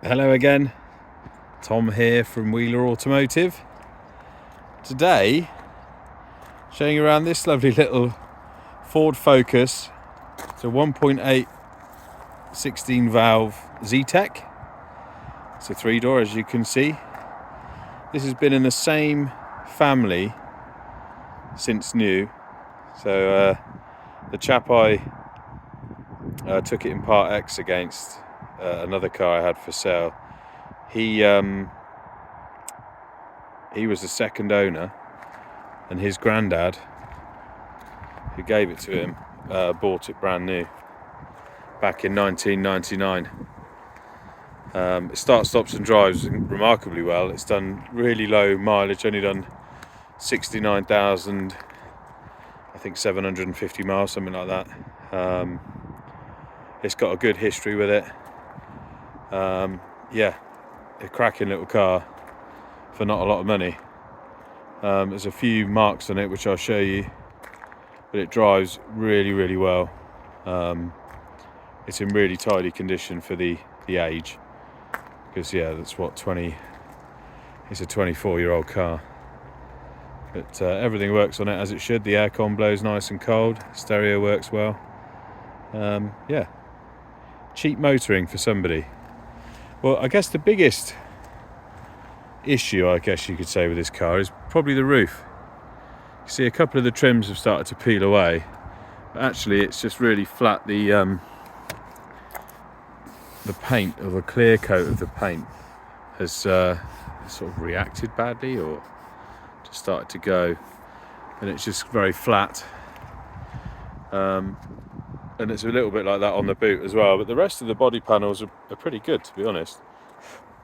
Hello again, Tom here from Wheeler Automotive. Today, showing you around this lovely little Ford Focus. It's a 1.8 16 valve Zetec. It's a 3-door, as you can see. This has been in the same family since new. So the chap I took it in Part X against, another car I had for sale, he was the second owner, and his granddad, who gave it to him, bought it brand new back in 1999. It starts, stops and drives remarkably well. It's done really low mileage, only done 69,000, I think 750 miles, something like that. It's got a good history with it. Yeah, a cracking little car for not a lot of money. There's a few marks on it which I'll show you, but it drives really well. It's in really tidy condition for the age, because yeah, that's what, it's a 24-year-old car. But everything works on it as it should. The aircon blows nice and cold, stereo works well. Yeah, cheap motoring for somebody. Well, I guess the biggest issue, I guess you could say, with this car is probably the roof. You see a couple of the trims have started to peel away, but actually it's just really flat. The paint, or the clear coat of the paint, has sort of reacted badly, or just started to go, and it's just very flat. And it's a little bit like that on the boot as well, but the rest of the body panels are pretty good, to be honest.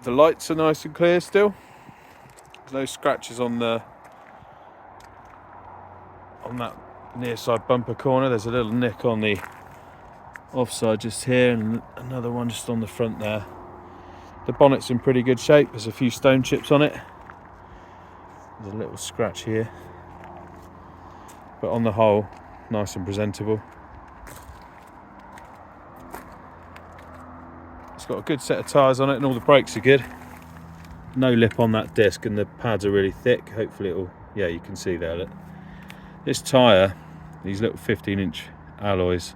The lights are nice and clear still. There's no scratches on that near side bumper corner. There's a little nick on the offside just here, and another one just on the front there. The bonnet's in pretty good shape. There's a few stone chips on it. There's a little scratch here, but on the whole, nice and presentable. It's got a good set of tyres on it, and all the brakes are good. No lip on that disc, and the pads are really thick. Hopefully it'll, yeah, you can see there, look. This tyre, these little 15-inch alloys,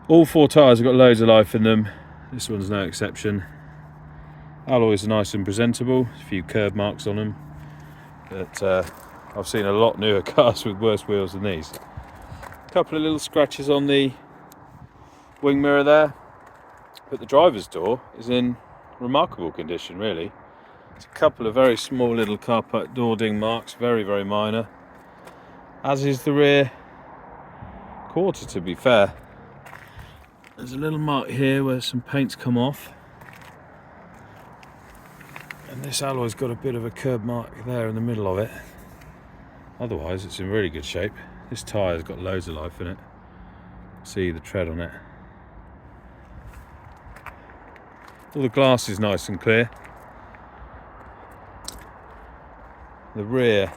all 4 tyres have got loads of life in them. This one's no exception. Alloys are nice and presentable. A few curb marks on them, but I've seen a lot newer cars with worse wheels than these. A couple of little scratches on the wing mirror there, but the driver's door is in remarkable condition, really. It's a couple of very small little carport door ding marks, very minor, as is the rear quarter, to be fair. There's a little mark here where some paint's come off, and this alloy's got a bit of a curb mark there in the middle of it. Otherwise it's in really good shape. This tyre's got loads of life in it. See the tread on it. All the glass is nice and clear. The rear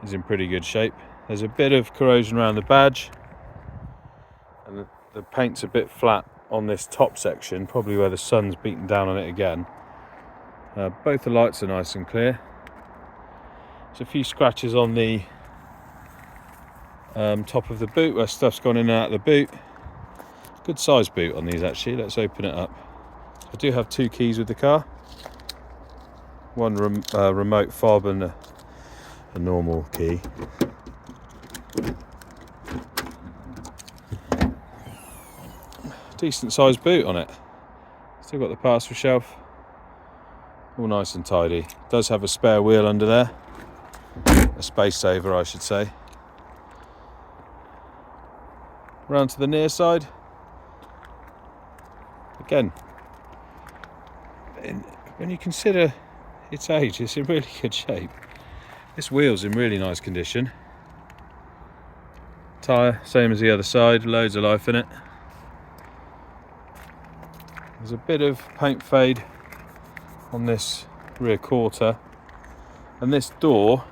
is in pretty good shape. There's a bit of corrosion around the badge, and the paint's a bit flat on this top section, probably where the sun's beaten down on it again. Both the lights are nice and clear. There's a few scratches on the top of the boot where stuff's gone in and out of the boot. Good size boot on these, actually. Let's open it up. I do have 2 keys with the car. One remote fob and a normal key. Decent sized boot on it. Still got the parcel shelf. All nice and tidy. Does have a spare wheel under there. A space saver, I should say. Round to the near side. Again, when you consider its age, it's in really good shape. This wheel's in really nice condition. Tyre, same as the other side, loads of life in it. There's a bit of paint fade on this rear quarter, and this door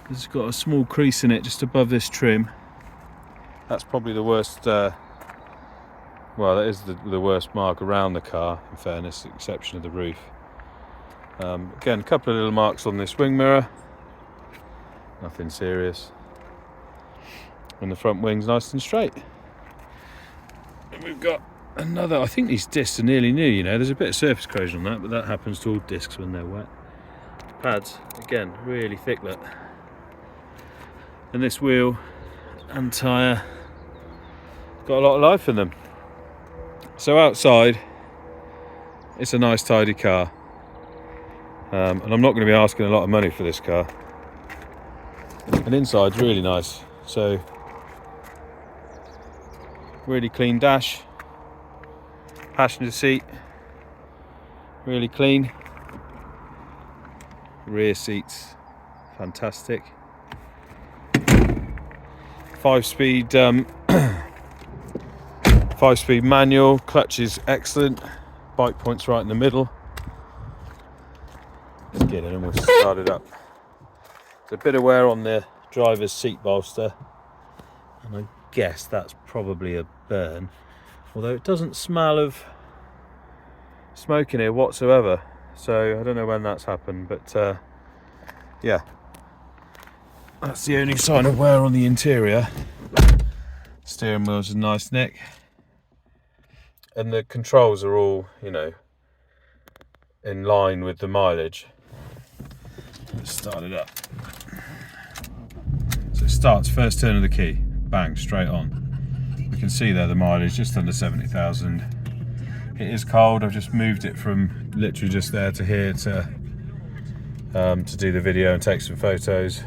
has got a small crease in it just above this trim. That's probably the worst well, that is the worst mark around the car, in fairness, with the exception of the roof. Again, a couple of little marks on this wing mirror, nothing serious, and the front wing's nice and straight. And we've got another, I think these discs are nearly new, you know, there's a bit of surface corrosion on that, but that happens to all discs when they're wet. Pads, again, really thick, look. And this wheel and tyre got a lot of life in them. So outside, it's a nice tidy car. And I'm not going to be asking a lot of money for this car. And inside's really nice. So, really clean dash. Passenger seat, really clean. Rear seats, fantastic. 5-speed 5-speed manual, clutch is excellent, bike point's right in the middle. Let's get in and we'll start it up. There's a bit of wear on the driver's seat bolster, and I guess that's probably a burn, although it doesn't smell of smoke in here whatsoever, so I don't know when that's happened, but yeah, that's the only sign of wear on the interior. Steering wheel's a nice nick, and the controls are all, you know, in line with the mileage. Let's start it up. So it starts first turn of the key, bang, straight on. You can see there the mileage just under 70,000. It is cold. I've just moved it from literally just there to here to do the video and take some photos.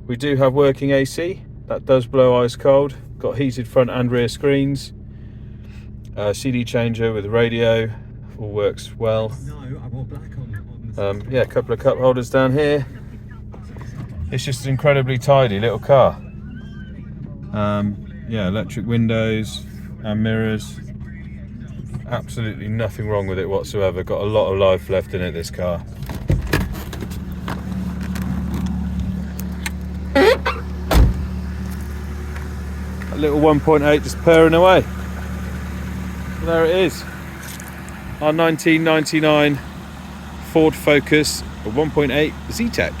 We do have working AC. That does blow ice cold. Got heated front and rear screens. CD changer with a radio. All works well. Yeah, a couple of cup holders down here. It's just an incredibly tidy little car. Yeah, electric windows and mirrors. Absolutely nothing wrong with it whatsoever. Got a lot of life left in it, this car. A little 1.8 just purring away. There it is. Our 1999 Ford Focus 1.8 Zetec.